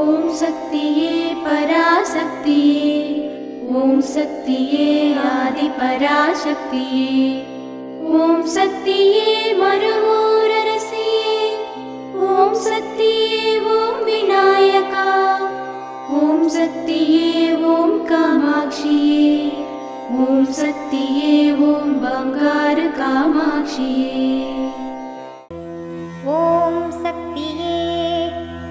ஓம் சக்தியே பராசக்தியே, ஓம் சக்தியே ஆதி பராசக்தியே, ஓம் சக்தியே மறுவூரரசியே, ஓம் சக்தியே ஓம் விநாயகா, ஓம் சக்தியே ஓம் காமாட்சியே, ஓம் சக்தியே ஓம் பங்காரு காமாட்சியே. ஓம் சக்தியே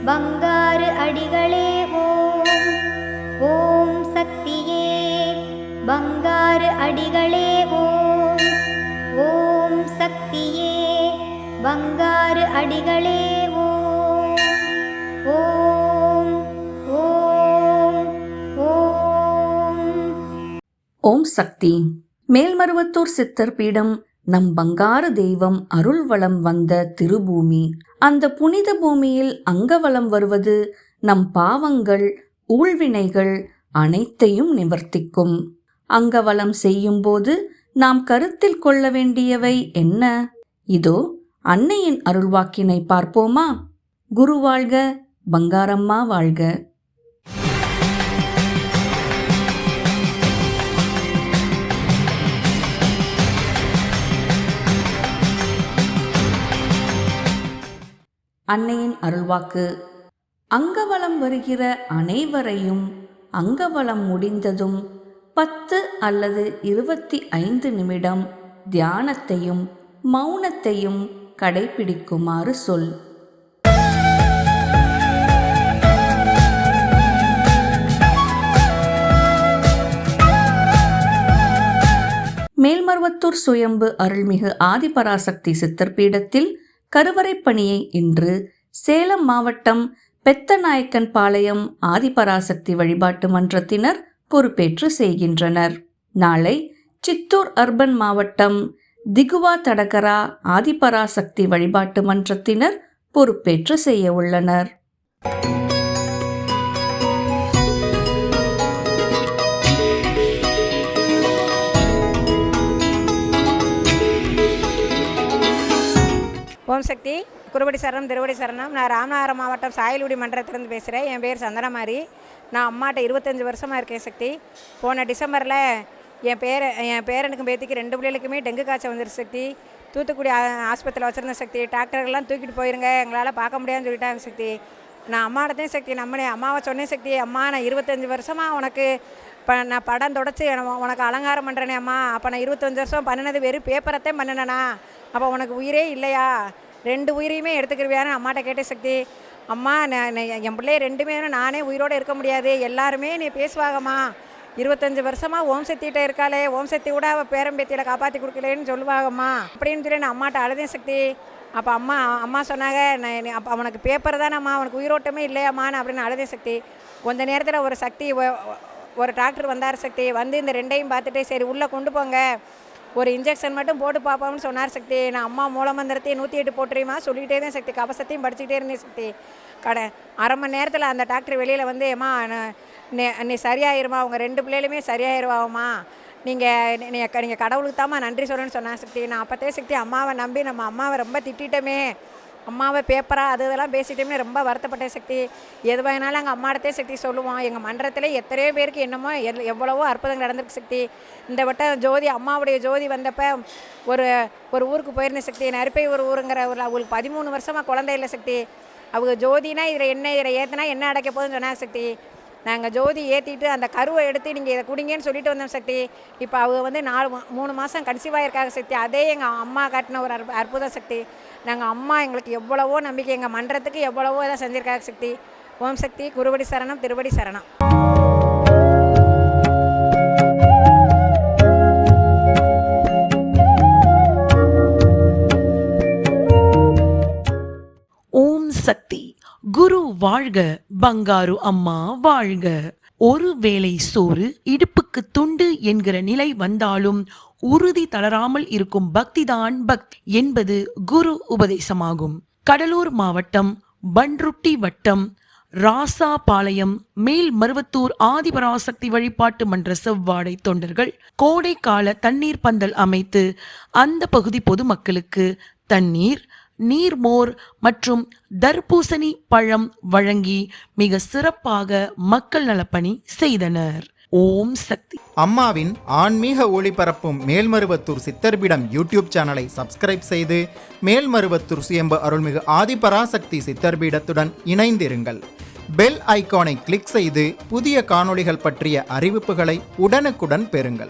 பங்காரு அடிகளே ஓம், ஓம் சக்தியே பங்காரு அடிகளே ஓம், ஓம் சக்தியே பங்காரு அடிகளே ஓம், ஓம் ஓம் ஓம். ஓம் சக்தி. மேல்மருவத்தூர் சித்தர் பீடம் நம் பங்காரு தெய்வம் அருள் வளம் வந்த திருபூமி. அந்த புனித பூமியில் அங்கவலம் வருவது நம் பாவங்கள் ஊழ்வினைகள் அனைத்தையும் நிவர்த்திக்கும். அங்கவலம் செய்யும்போது நாம் கருத்தில் கொள்ள வேண்டியவை என்ன? இதோ அன்னையின் அருள்வாக்கினை பார்ப்போமா? குரு வாழ்க, பங்காரம்மா வாழ்க. அன்னையின் அருள்வாக்கு. அங்கவலம் வருகிற அனைவரையும் அங்கவலம் முடிந்ததும் 10 அல்லது 25 நிமிடம் தியானத்தையும் மௌனத்தையும் கடைபிடிக்குமாறு சொல். மேல்மருவத்தூர் சுயம்பு அருள்மிகு ஆதிபராசக்தி சித்தர் பீடத்தில் கருவறைப்பணியை இன்று சேலம் மாவட்டம் பெத்தநாயக்கன் பாளையம் ஆதிபராசக்தி வழிபாட்டு மன்றத்தினர் பொறுப்பேற்று செய்கின்றனர். நாளை சித்தூர் அர்பன் மாவட்டம் திகுவா தடகரா ஆதிபராசக்தி வழிபாட்டு மன்றத்தினர் பொறுப்பேற்று செய்ய உள்ளனர். ஓம் சக்தி. குருவடி சரணம், திருவடி சரணம். நான் ராமநாதபுரம் மாவட்டம் சாயல்குடி மன்றத்திலேருந்து பேசுகிறேன். என் பேர் சந்தனமாரி. நான் அம்மாட்ட 25 வருஷமாக இருக்கேன் சக்தி. போன டிசம்பரில் என் பேரனுக்கும் பேத்திக்கு 2 பிள்ளைகளுக்குமே டெங்கு காய்ச்சல் வந்துருச்சு சக்தி. தூத்துக்குடி ஆஸ்பத்திரியில் வச்சுருந்த சக்தி. டாக்டர்கள்லாம் தூக்கிட்டு போயிருங்க, எங்களால் பார்க்க முடியாதுன்னு சொல்லிட்டாங்க சக்தி. நான் அம்மாட்டத்தையும் சக்தி அம்மாவை சொன்னேன் சக்தி, அம்மா நான் 25 வருஷமாக உனக்கு நான் படம் தொடச்சி உனக்கு அலங்காரம் பண்ணுறேனே அம்மா. அப்போ நான் 25 வருஷம் பண்ணினது வெறும் பேப்பரத்தையும் பண்ணினேனா? அப்போ உனக்கு உயிரே இல்லையா? 2 உயிரையுமே எடுத்துக்கிருவியான்னு அம்மாட்ட கேட்டேன் சக்தி. அம்மா என் பிள்ளைய 2மே நானே உயிரோடு இருக்க முடியாது, எல்லாருமே நீ பேசுவாங்கம்மா. 25 வருஷமாக ஓம் சக்திகிட்ட இருக்காளே, ஓம் சக்தி கூட அவள் பேரம்பேத்தியில் காப்பாற்றி கொடுக்கலேன்னு சொல்லுவாங்கம்மா அப்படின்னு சொல்லி நான் அம்மாட்ட அழுதேன் சக்தி. அப்போ அம்மா சொன்னாங்க, அப்போ அவனுக்கு பேப்பர் தானேம்மா, அவனுக்கு உயிரோட்டமே இல்லையாம்மான்னு அப்படின்னு அழுதேன் சக்தி. கொஞ்ச நேரத்தில் ஒரு சக்தி ஒரு டாக்டர் வந்தார் சக்தி. வந்து இந்த 2ஐயும் பார்த்துட்டு சரி உள்ளே கொண்டு போங்க, ஒரு இன்ஜெக்ஷன் மட்டும் போட்டு பார்ப்போம்னு சொன்னார் சக்தி. நான் அம்மா மூலமந்திரத்தையும் 108 போட்டுருமா சொல்லிகிட்டே தான் சக்தி, கவசத்தையும் படிச்சுக்கிட்டே இருந்தேன் சக்தி. அரை மணி நேரத்தில் அந்த டாக்டர் வெளியில் வந்து ஏம்மா நீ சரியாயிருமா, அவங்க 2 பிள்ளைகளுமே சரியாயிருவாம்மா, நீங்கள் கடவுளுக்கு தாம்மா நன்றி சொல்லணும்னு சொன்னான் சக்தி. நான் அப்போத்தே சக்தி அம்மாவை நம்பி நம்ம அம்மாவை ரொம்ப திட்டமே, அம்மாவை பேப்பராக இதெல்லாம் பேசிட்டோம்னு ரொம்ப வருத்தப்பட்டேன் சக்தி. எது வேணாலும் எங்கள் அம்மாடத்தே சக்தி சொல்லுவோம். எங்கள் மன்றத்தில் எத்தனையோ பேருக்கு என்னமோ எவ்வளவோ அற்புதங்கள் நடந்திருக்கு சக்தி. இந்த வட்டம் ஜோதி அம்மாவுடைய ஜோதி வந்தப்போ ஒரு ஊருக்கு போயிருந்தேன் சக்தி. நரிப்பை ஒரு ஊருங்கிற ஊரில் அவங்களுக்கு 13 வருஷமாக குழந்தை இல்லை சக்தி. அவங்க ஜோதினா இதில் ஏற்றினா என்ன அடைக்க போகுதுன்னு சொன்னாங்க சக்தி. நாங்கள் ஜோதி ஏற்றிட்டு அந்த கருவை எடுத்து நீங்கள் இதை குடிங்கன்னு சொல்லிட்டு வந்தோம் சக்தி. இப்போ அவங்க வந்து 3 மாதம் கன்சீவாக இருக்காங்க சக்தி. அதே எங்கள் அம்மா காட்டின ஒரு அற்புதம் சக்தி. நாங்கள் அம்மா எங்களுக்கு எவ்வளவோ நம்பிக்கை, எங்கள் மன்றத்துக்கு எவ்வளவோ இதை செஞ்சுருக்காங்க சக்தி. ஓம் சக்தி. குருவடி சரணம், திருவடி சரணம். ஓம் சக்தி. குரு வாழ்க, பங்காரு அம்மா வாழ்க. ஒரு வேளை சோறு இடுப்புக்கு துண்டு என்கிற நிலை வந்தாலும் உறுதி தளராமல் இருக்கும் பக்திதான் பக்தி என்பது குரு உபதேசமாகும். கடலூர் மாவட்டம் பன்ருட்டி வட்டம் ராசாபாளையம் மேல்மருவத்தூர் ஆதிபராசக்தி வழிபாட்டு மன்ற செவ்வாடை தொண்டர்கள் கோடை கால தண்ணீர் பந்தல் அமைத்து அந்த பகுதி பொதுமக்களுக்கு தண்ணீர், நீர்மோர் மற்றும் தர்பூசணி பழம் வழங்கி மிக சிறப்பாக மக்கள் நலப்பணி செய்தனர். ஓம் சக்தி. அம்மாவின் ஆன்மீக ஒளிபரப்பும் மேல்மருவத்தூர் சித்தர்பீடம் யூடியூப் சேனலை சப்ஸ்கிரைப் செய்து மேல்மருவத்தூர் சுயம்பு அருள்மிகு ஆதிபராசக்தி சித்தர்பீடத்துடன் இணைந்திருங்கள். பெல் ஐகானை கிளிக் செய்து புதிய காணொளிகள் பற்றிய அறிவிப்புகளை உடனுக்குடன் பெறுங்கள்.